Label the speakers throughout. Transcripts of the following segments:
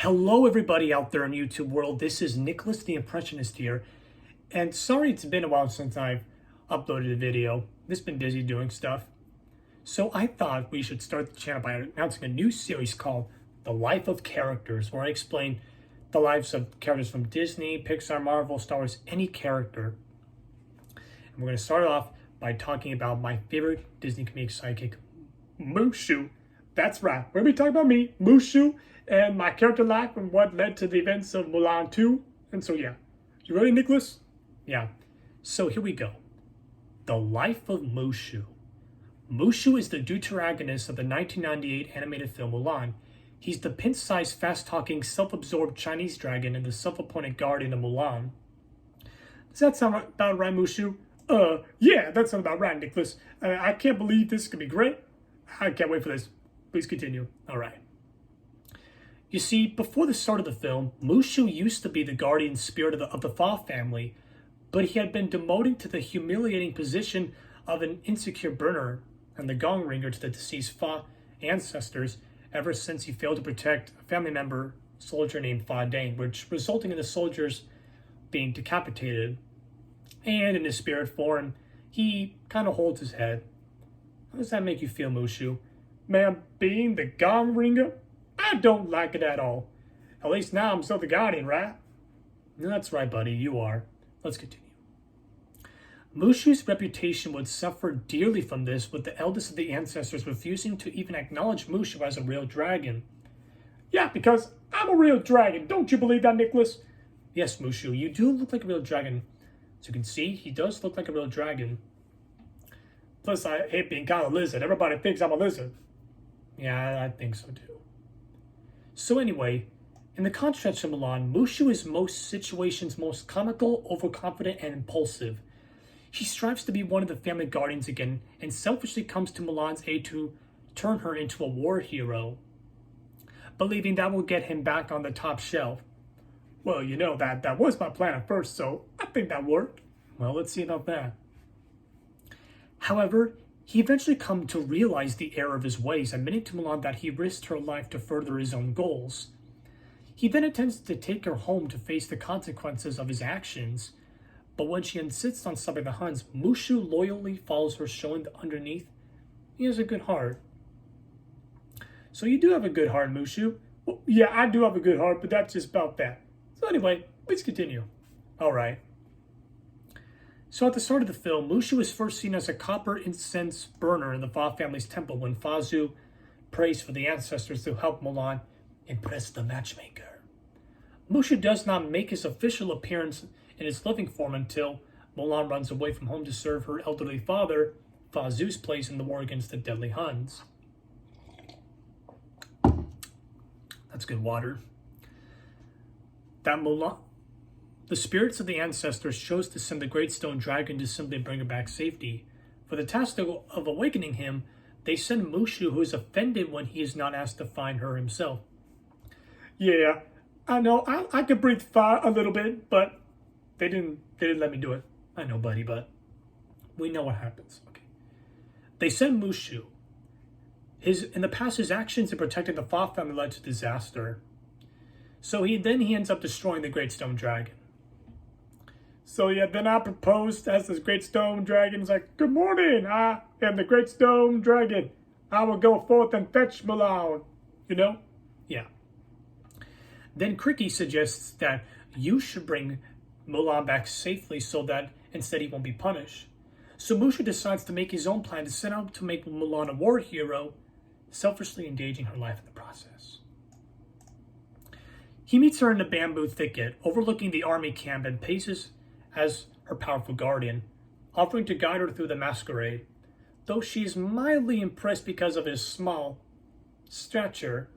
Speaker 1: Hello, everybody out there in YouTube world. This is Nicholas the Impressionist here. And sorry it's been a while since I've uploaded a video. Just been busy doing stuff. So I thought we should start the channel by announcing a new series called The Life of Characters, where I explain the lives of characters from Disney, Pixar, Marvel, Star Wars, any character. And we're going to start off by talking about my favorite Disney comedic sidekick, Mushu. That's right. We're going to be talking about me, Mushu, and my character life and what led to the events of Mulan 2. And so, yeah. You ready, Nicholas? Yeah. So, here we go. The Life of Mushu. Mushu is the deuteragonist of the 1998 animated film Mulan. He's the pin-sized, fast-talking, self-absorbed Chinese dragon and the self-appointed guardian of Mulan. Does that sound about right, Mushu? Yeah, that sounds about right, Nicholas. I can't believe this is going to be great. I can't wait for this. Please continue. All right. You see, before the start of the film, Mushu used to be the guardian spirit of the Fa family, but he had been demoted to the humiliating position of an insecure burner and the gong ringer to the deceased Fa ancestors ever since he failed to protect a family member, soldier named Fa Dang, which resulting in the soldiers being decapitated. And in his spirit form, he kind of holds his head. How does that make you feel, Mushu? Man, being the gong ringer? I don't like it at all. At least now I'm still the guardian, right? That's right, buddy, you are. Let's continue. Mushu's reputation would suffer dearly from this, with the eldest of the ancestors refusing to even acknowledge Mushu as a real dragon. Yeah, because I'm a real dragon. Don't you believe that, Nicholas? Yes, Mushu, you do look like a real dragon. As you can see, he does look like a real dragon. Plus, I hate being called a lizard. Everybody thinks I'm a lizard. Yeah, I think so too. So anyway, in the contrast to Mulan, Mushu is most situations most comical, overconfident, and impulsive. He strives to be one of the family guardians again, and selfishly comes to Mulan's aid to turn her into a war hero, believing that will get him back on the top shelf. Well, you know, that was my plan at first, so I think that worked. Well, let's see about that. However, he eventually come to realize the error of his ways, admitting to Mulan that he risked her life to further his own goals. He then attempts to take her home to face the consequences of his actions, but when she insists on stopping the Huns, Mushu loyally follows her, showing that underneath he has a good heart. So you do have a good heart, Mushu. Well, yeah, I do have a good heart, but that's just about that. So anyway, please continue. All right. So at the start of the film, Mushu is first seen as a copper incense burner in the Fa family's temple when Fa Zhu prays for the ancestors to help Mulan impress the matchmaker. Mushu does not make his official appearance in his living form until Mulan runs away from home to serve her elderly father, Fa Zhu's place in the war against the deadly Huns. That's good water. The spirits of the ancestors chose to send the great stone dragon to simply bring her back safety. For the task of awakening him, they send Mushu, who is offended when he is not asked to find her himself. Yeah, I know, I could breathe fire a little bit, but they didn't let me do it. I know, buddy, but we know what happens. Okay. They send Mushu. In the past, his actions in protecting the Fa family led to disaster. So he ends up destroying the great stone dragon. So yeah, then I proposed as this great stone dragon. It's like, good morning, I am the great stone dragon. I will go forth and fetch Mulan. You know? Yeah. Then Cricky suggests that you should bring Mulan back safely so that instead he won't be punished. So Mushu decides to make his own plan to set out to make Mulan a war hero, selfishly engaging her life in the process. He meets her in a bamboo thicket, overlooking the army camp, and paces as her powerful guardian, offering to guide her through the masquerade. Though she is mildly impressed because of his small stature,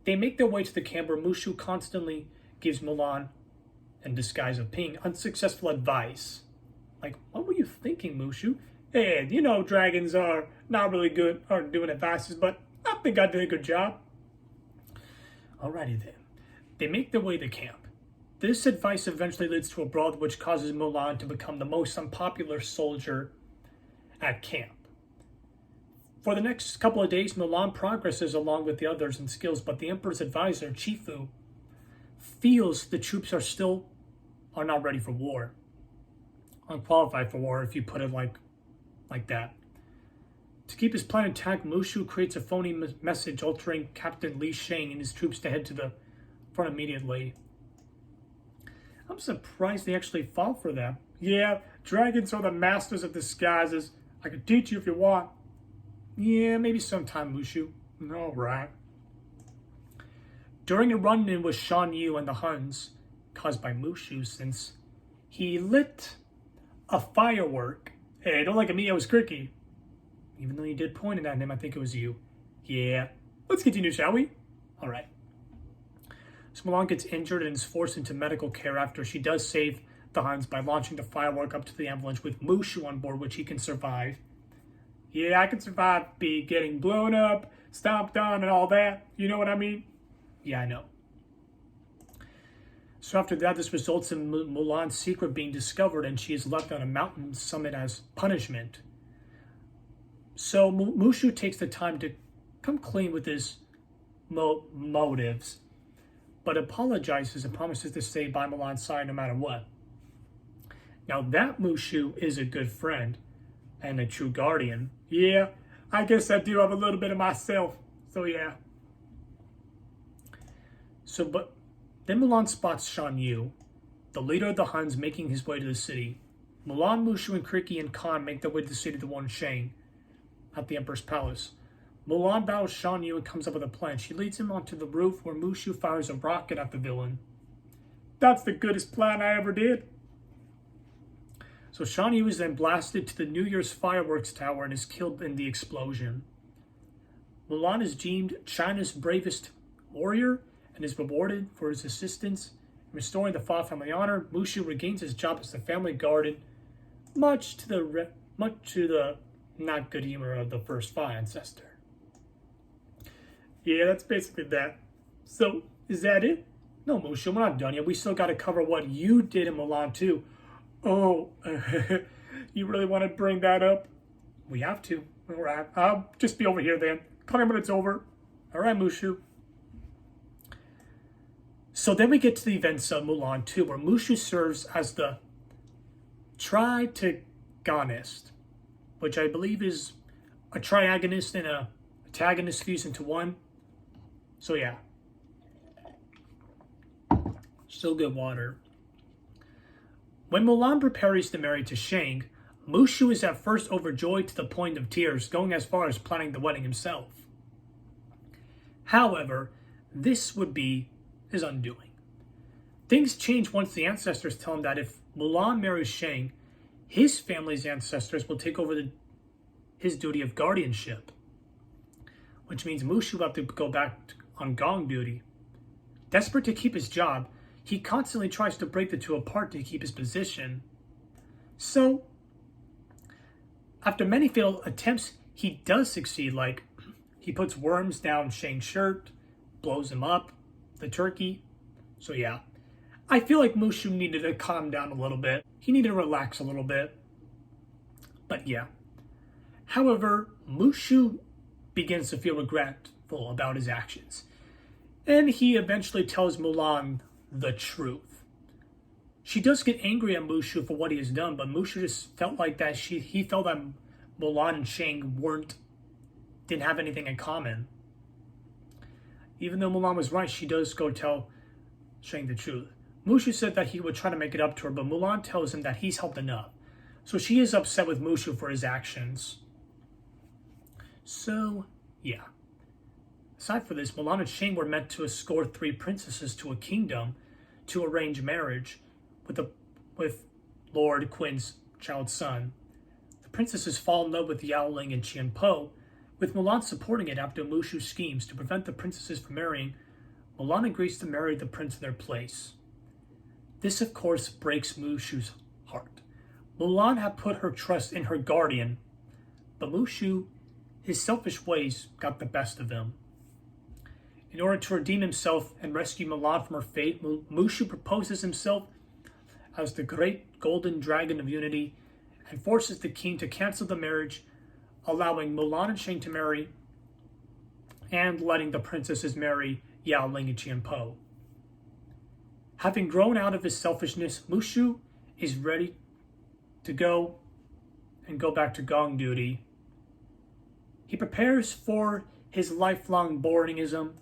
Speaker 1: they make their way to the camp where Mushu constantly gives Mulan, in disguise of Ping, unsuccessful advice. Like, what were you thinking, Mushu? Hey, you know dragons are not really good at doing advices, but I think I did a good job. Alrighty then. They make their way to camp. This advice eventually leads to a brawl which causes Mulan to become the most unpopular soldier at camp. For the next couple of days, Mulan progresses along with the others in skills, but the Emperor's advisor, Chifu, feels the troops are not ready for war, unqualified for war, if you put it like that. To keep his plan intact, Mushu creates a phony message altering Captain Li Shang and his troops to head to the front immediately. I'm surprised they actually fall for that. Yeah, dragons are the masters of disguises. I can teach you if you want. Yeah, maybe sometime, Mushu. All right. During a run-in with Shan Yu and the Huns, caused by Mushu, since he lit a firework. Hey, don't look at me, I was Cricky. Even though you did point it at him, I think it was you. Yeah. Let's continue, shall we? All right. So Mulan gets injured and is forced into medical care after she does save the Huns by launching the firework up to the avalanche with Mushu on board, which he can survive. Yeah, I can survive getting blown up, stomped on, and all that. You know what I mean? Yeah, I know. So after that, this results in Mulan's secret being discovered, and she is left on a mountain summit as punishment. So Mushu takes the time to come clean with his motives, but apologizes and promises to stay by Mulan's side no matter what. Now that Mushu is a good friend and a true guardian. Yeah, I guess I do have a little bit of myself. So yeah. But then Mulan spots Shan Yu, the leader of the Huns, making his way to the city. Mulan, Mushu, and Kriki and Khan make their way to the city of the One Shang at the Emperor's palace. Mulan battles Shan Yu and comes up with a plan. She leads him onto the roof where Mushu fires a rocket at the villain. That's the goodest plan I ever did. So Shan Yu is then blasted to the New Year's fireworks tower and is killed in the explosion. Mulan is deemed China's bravest warrior and is rewarded for his assistance in restoring the Fa family honor. Mushu regains his job as the family guardian, much to the not good humor of the first Fa ancestor. Yeah, that's basically that. So, is that it? No, Mushu, we're not done yet. We still got to cover what you did in Mulan too. Oh, you really want to bring that up? We have to. All right, I'll just be over here then. Call me when it's over. All right, Mushu. So then we get to the events of Mulan 2, where Mushu serves as the triagonist, which I believe is a triagonist and a antagonist fused into one. So yeah. Still good water. When Mulan prepares to marry to Shang, Mushu is at first overjoyed to the point of tears, going as far as planning the wedding himself. However, this would be his undoing. Things change once the ancestors tell him that if Mulan marries Shang, his family's ancestors will take over his duty of guardianship, which means Mushu will have to go back on gong duty. Desperate to keep his job, he constantly tries to break the two apart to keep his position. So, after many failed attempts, he does succeed, like he puts worms down Shang's shirt, blows him up, the turkey. So yeah, I feel like Mushu needed to calm down a little bit. He needed to relax a little bit. But yeah. However, Mushu begins to feel regretful about his actions, and he eventually tells Mulan the truth. She does get angry at Mushu for what he has done, but Mushu just felt like that he felt that Mulan and Shang didn't have anything in common. Even though Mulan was right, she does go tell Shang the truth. Mushu said that he would try to make it up to her, but Mulan tells him that he's helped enough. So she is upset with Mushu for his actions. So, yeah. Aside from this, Mulan and Shang were meant to escort 3 princesses to a kingdom to arrange marriage with Lord Qian's child's son. The princesses fall in love with Yao Ling and Qian Po, with Mulan supporting it after Mushu's schemes to prevent the princesses from marrying. Mulan agrees to marry the prince in their place. This, of course, breaks Mushu's heart. Mulan had put her trust in her guardian, but Mushu, his selfish ways, got the best of him. In order to redeem himself and rescue Mulan from her fate, Mushu proposes himself as the great golden dragon of unity and forces the king to cancel the marriage, allowing Mulan and Shang to marry and letting the princesses marry Yao Ling and Qian Po. Having grown out of his selfishness, Mushu is ready to go back to gong duty. He prepares for his lifelong boardingism,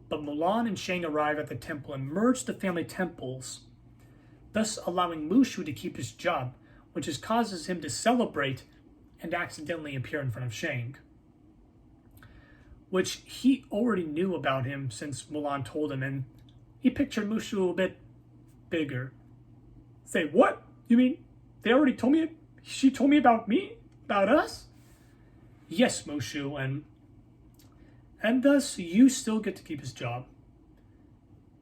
Speaker 1: but Mulan and Shang arrive at the temple and merge the family temples, thus allowing Mushu to keep his job, which causes him to celebrate and accidentally appear in front of Shang, which he already knew about him since Mulan told him, and he pictured Mushu a bit bigger. Say, what? You mean they already told me? She told me about me? About us? Yes, Mushu, and thus you still get to keep his job.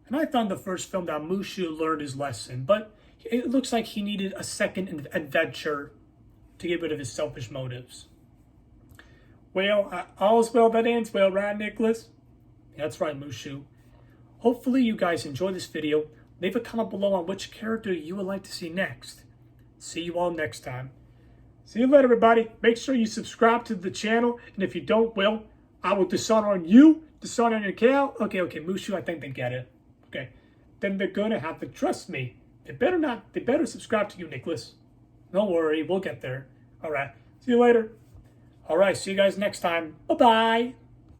Speaker 1: And I thought in the first film that Mushu learned his lesson, but it looks like he needed a second adventure to get rid of his selfish motives. Well, all's well that ends well, right, Nicholas? That's right, Mushu. Hopefully you guys enjoyed this video. Leave a comment below on which character you would like to see next. See you all next time. See you later, everybody. Make sure you subscribe to the channel, and if you don't, well, I will dishonor on you, dishonor on your cow. Okay, Mushu, I think they get it. Okay, then they're gonna have to trust me. They better subscribe to you, Nicholas. Don't worry, we'll get there. All right, see you later. All right, see you guys next time. Bye-bye.